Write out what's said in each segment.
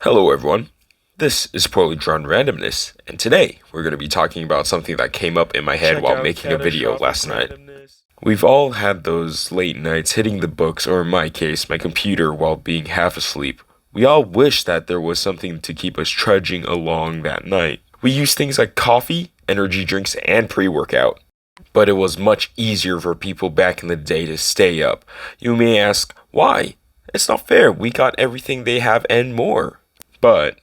Hello everyone, this is Poorly Drawn Randomness, and today we're going to be talking about something that came up in my head while making a video last night. We've all had those late nights hitting the books, or in my case, my computer while being half asleep. We all wish that there was something to keep us trudging along that night. We use things like coffee, energy drinks, and pre-workout. But it was much easier for people back in the day to stay up. You may ask, why? It's not fair, we got everything they have and more. But,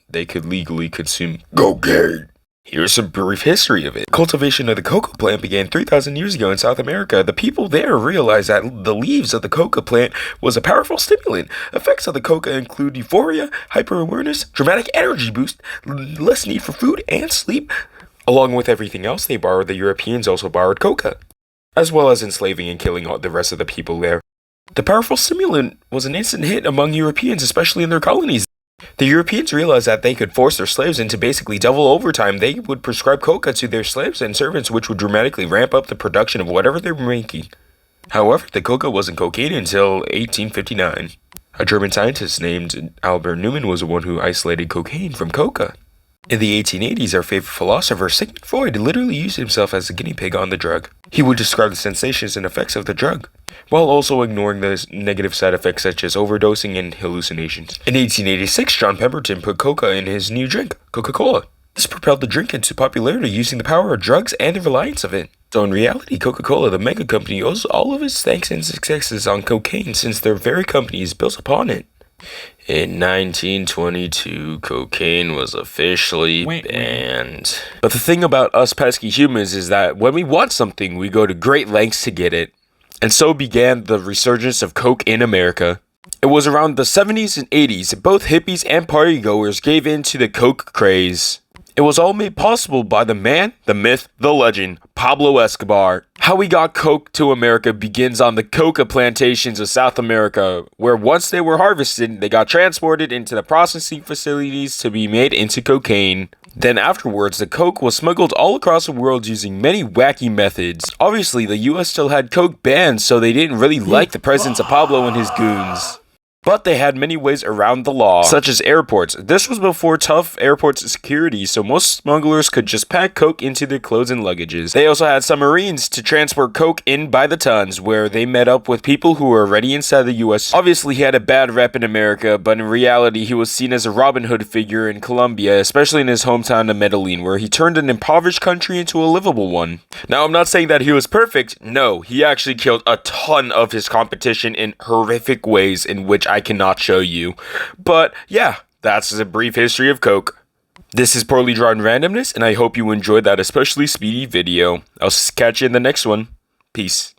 they could legally consume cocaine. Here's some brief history of it. Cultivation of the coca plant began 3,000 years ago in South America. The people there realized that the leaves of the coca plant was a powerful stimulant. Effects of the coca include euphoria, hyper-awareness, dramatic energy boost, less need for food and sleep. Along with everything else they borrowed, the Europeans also borrowed coca, as well as enslaving and killing all the rest of the people there. The powerful stimulant was an instant hit among Europeans, especially in their colonies. The Europeans realized that they could force their slaves into basically double overtime. They would prescribe coca to their slaves and servants, which would dramatically ramp up the production of whatever they were making. However, the coca wasn't cocaine until 1859. A German scientist named Albert Neumann was the one who isolated cocaine from coca. In the 1880s, our favorite philosopher, Sigmund Freud, literally used himself as a guinea pig on the drug. He would describe the sensations and effects of the drug, while also ignoring the negative side effects such as overdosing and hallucinations. In 1886, John Pemberton put coca in his new drink, Coca Cola. This propelled the drink into popularity using the power of drugs and the reliance of it. So in reality, Coca Cola, the mega company, owes all of its thanks and successes on cocaine since their very company is built upon it. In 1922, cocaine was officially banned. But the thing about us pesky humans is that when we want something, we go to great lengths to get it. And so began the resurgence of coke in America. It was around the 70s and 80s that both hippies and partygoers gave in to the coke craze. It was all made possible by the man, the myth, the legend, Pablo Escobar. How we got coke to America begins on the coca plantations of South America, where once they were harvested, they got transported into the processing facilities to be made into cocaine. Then afterwards, the coke was smuggled all across the world using many wacky methods. Obviously, the US still had coke banned, so they didn't really like the presence of Pablo and his goons. But they had many ways around the law, such as airports. This was before tough airport security, so most smugglers could just pack coke into their clothes and luggages. They also had submarines to transport coke in by the tons, where they met up with people who were already inside the US. Obviously, he had a bad rep in America, but in reality, he was seen as a Robin Hood figure in Colombia, especially in his hometown of Medellin, where he turned an impoverished country into a livable one. Now, I'm not saying that he was perfect. No, he actually killed a ton of his competition in horrific ways in which I cannot show you. But yeah, that's a brief history of coke. This is Poorly Drawn Randomness, and I hope you enjoyed that especially speedy video. I'll catch you in the next one. Peace.